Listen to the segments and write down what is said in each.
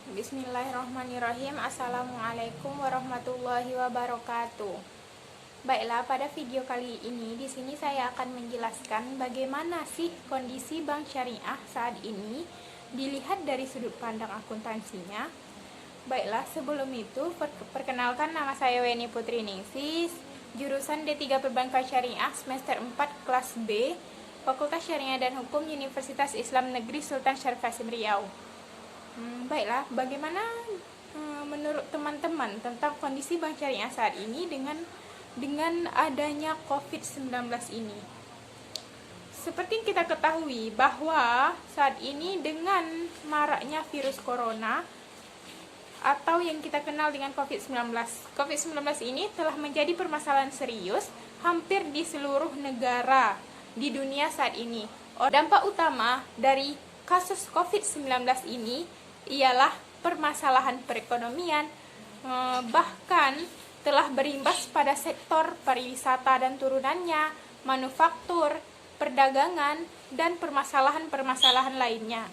Bismillahirrahmanirrahim. Assalamualaikum warahmatullahi wabarakatuh. Baiklah, pada video kali ini di sini saya akan menjelaskan bagaimana sih kondisi bank syariah saat ini dilihat dari sudut pandang akuntansinya. Baiklah, sebelum itu perkenalkan, nama saya Weni Putri Ningsis, jurusan D3 Perbankan Syariah semester 4 kelas B, Fakultas Syariah dan Hukum Universitas Islam Negeri Sultan Syarif Hasim Riau. Baiklah, bagaimana menurut teman-teman tentang kondisi bank syariah saat ini dengan adanya COVID-19 ini? Seperti kita ketahui bahwa saat ini dengan maraknya virus corona atau yang kita kenal dengan COVID-19. COVID-19 ini telah menjadi permasalahan serius hampir di seluruh negara di dunia saat ini. Dampak utama dari kasus COVID-19 ini ialah permasalahan perekonomian, bahkan telah berimbas pada sektor pariwisata dan turunannya, manufaktur, perdagangan, dan permasalahan-permasalahan lainnya.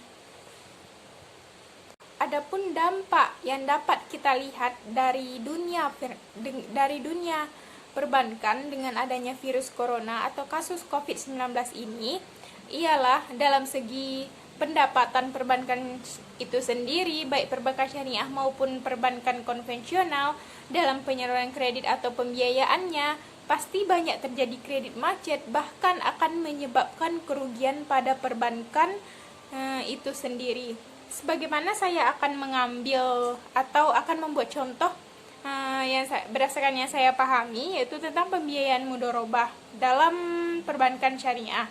Adapun dampak yang dapat kita lihat dari dunia perbankan dengan adanya virus corona atau kasus COVID-19 ini ialah dalam segi pendapatan perbankan itu sendiri, baik perbankan syariah maupun perbankan konvensional, dalam penyaluran kredit atau pembiayaannya pasti banyak terjadi kredit macet, bahkan akan menyebabkan kerugian pada perbankan itu sendiri. Sebagaimana saya akan mengambil atau akan membuat contoh berdasarkan yang saya pahami, yaitu tentang pembiayaan mudharabah dalam perbankan syariah.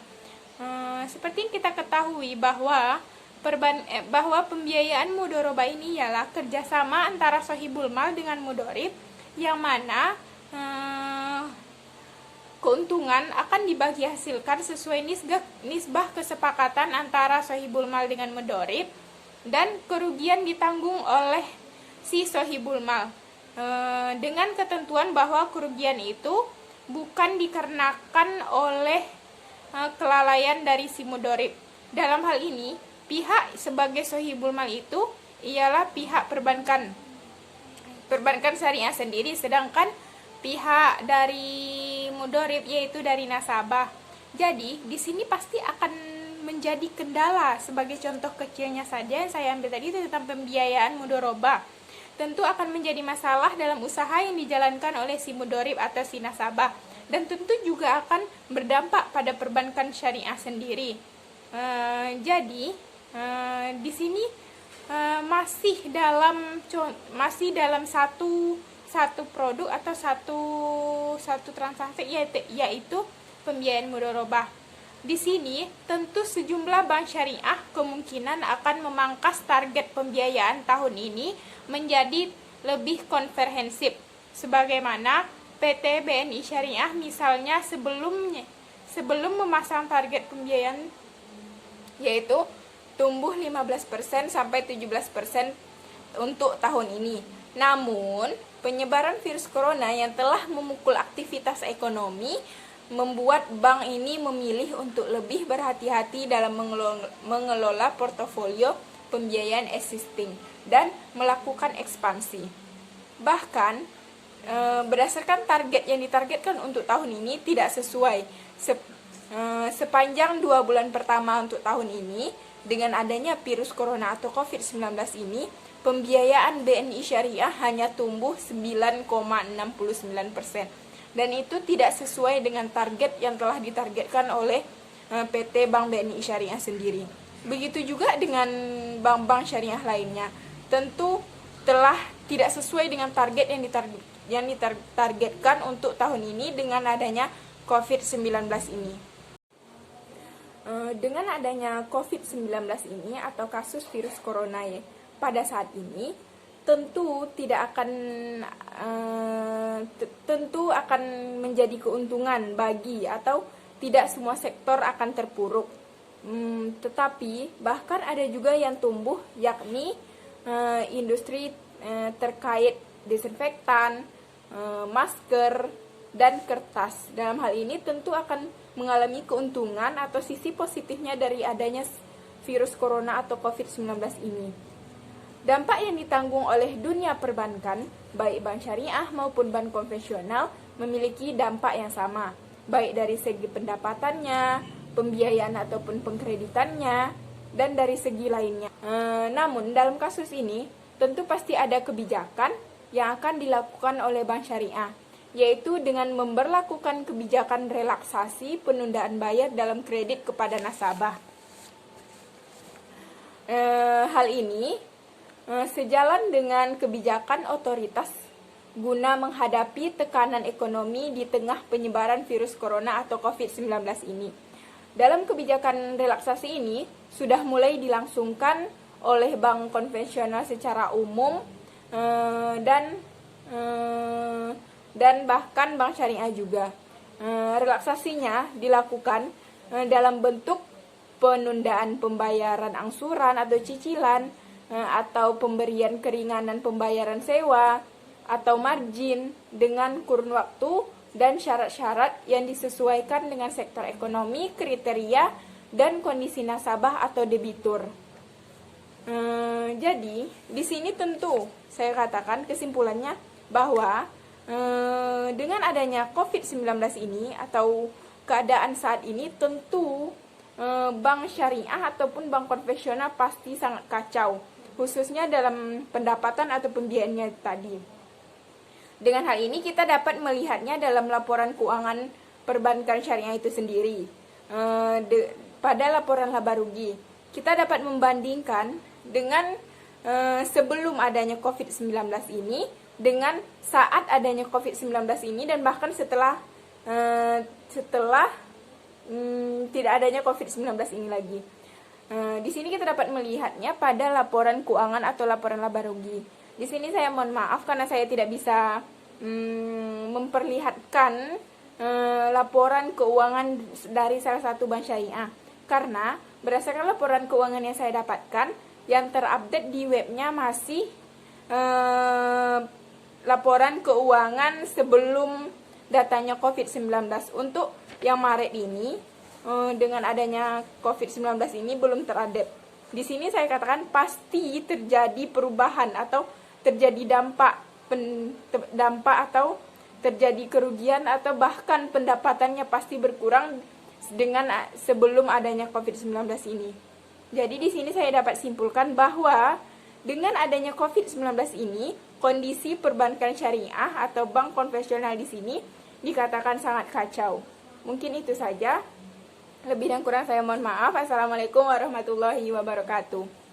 Seperti yang kita ketahui bahwa pembiayaan mudharabah ini ialah kerjasama antara sohibul mal dengan mudharib, yang mana keuntungan akan dibagi hasilkan sesuai nisbah kesepakatan antara sohibul mal dengan mudharib, dan kerugian ditanggung oleh si sohibul mal, dengan ketentuan bahwa kerugian itu bukan dikarenakan oleh kelalaian dari si mudharib. Dalam hal ini, pihak sebagai sohibul mal itu ialah pihak perbankan syariah sendiri, sedangkan pihak dari mudharib yaitu dari nasabah. Jadi, di sini pasti akan menjadi kendala. Sebagai contoh kecilnya saja yang saya ambil tadi itu tentang pembiayaan mudharabah. Tentu akan menjadi masalah dalam usaha yang dijalankan oleh si mudharib atau si nasabah, dan tentu juga akan berdampak pada perbankan syariah sendiri. Jadi di sini masih dalam satu produk atau satu transaksi, yaitu pembiayaan mudharabah. Di sini tentu sejumlah bank syariah kemungkinan akan memangkas target pembiayaan tahun ini menjadi lebih komprehensif, sebagaimana PT BNI Syariah misalnya sebelum memasang target pembiayaan yaitu tumbuh 15% sampai 17% untuk tahun ini. Namun, penyebaran virus corona yang telah memukul aktivitas ekonomi membuat bank ini memilih untuk lebih berhati-hati dalam mengelola portofolio pembiayaan existing dan melakukan ekspansi. Bahkan berdasarkan target yang ditargetkan untuk tahun ini tidak sesuai. Sepanjang 2 bulan pertama untuk tahun ini, dengan adanya virus corona atau COVID-19 ini, pembiayaan BNI Syariah hanya tumbuh 9,69%. Dan itu tidak sesuai dengan target yang telah ditargetkan oleh PT Bank BNI Syariah sendiri. Begitu juga dengan bank-bank syariah lainnya. Tentu telah tidak sesuai dengan target yang ditargetkan untuk tahun ini dengan adanya COVID-19 ini. Dengan adanya COVID-19 ini atau kasus virus corona pada saat ini, tentu akan menjadi keuntungan bagi, atau tidak semua sektor akan terpuruk. Tetapi bahkan ada juga yang tumbuh, yakni industri terkait desinfektan, masker, dan kertas. Dalam hal ini tentu akan mengalami keuntungan atau sisi positifnya dari adanya virus corona atau COVID-19 ini. Dampak yang ditanggung oleh dunia perbankan, baik bank syariah maupun bank konvensional, memiliki dampak yang sama, baik dari segi pendapatannya, pembiayaan ataupun pengkreditannya, dan dari segi lainnya. Namun dalam kasus ini, tentu pasti ada kebijakan yang akan dilakukan oleh bank syariah, yaitu dengan memberlakukan kebijakan relaksasi penundaan bayar dalam kredit kepada nasabah. Hal ini sejalan dengan kebijakan otoritas guna menghadapi tekanan ekonomi di tengah penyebaran virus corona atau COVID-19 ini. Dalam kebijakan relaksasi ini sudah mulai dilangsungkan oleh bank konvensional secara umum dan bahkan bank syariah juga. Relaksasinya dilakukan dalam bentuk penundaan pembayaran angsuran atau cicilan, atau pemberian keringanan pembayaran sewa atau margin dengan kurun waktu dan syarat-syarat yang disesuaikan dengan sektor ekonomi, kriteria, dan kondisi nasabah atau debitur. Jadi, di sini tentu saya katakan kesimpulannya bahwa dengan adanya COVID-19 ini atau keadaan saat ini, tentu bank syariah ataupun bank konvensional pasti sangat kacau, khususnya dalam pendapatan atau pembiayaannya tadi. Dengan hal ini kita dapat melihatnya dalam laporan keuangan perbankan syariah itu sendiri. Pada laporan laba rugi, kita dapat membandingkan dengan sebelum adanya COVID-19 ini dengan saat adanya COVID-19 ini, dan bahkan setelah tidak adanya COVID-19 ini lagi. Di sini kita dapat melihatnya pada laporan keuangan atau laporan laba rugi. Di sini saya mohon maaf karena saya tidak bisa memperlihatkan laporan keuangan dari salah satu bank syariah, karena berdasarkan laporan keuangan yang saya dapatkan, yang terupdate di webnya masih laporan keuangan sebelum datanya COVID-19. Untuk yang Maret ini, dengan adanya COVID-19 ini belum terupdate. Di sini saya katakan pasti terjadi perubahan atau terjadi dampak atau terjadi kerugian atau bahkan pendapatannya pasti berkurang dengan sebelum adanya COVID-19 ini. Jadi di sini saya dapat simpulkan bahwa dengan adanya COVID-19 ini, kondisi perbankan syariah atau bank konvensional di sini dikatakan sangat kacau. Mungkin itu saja. Lebih dan kurang saya mohon maaf. Assalamualaikum warahmatullahi wabarakatuh.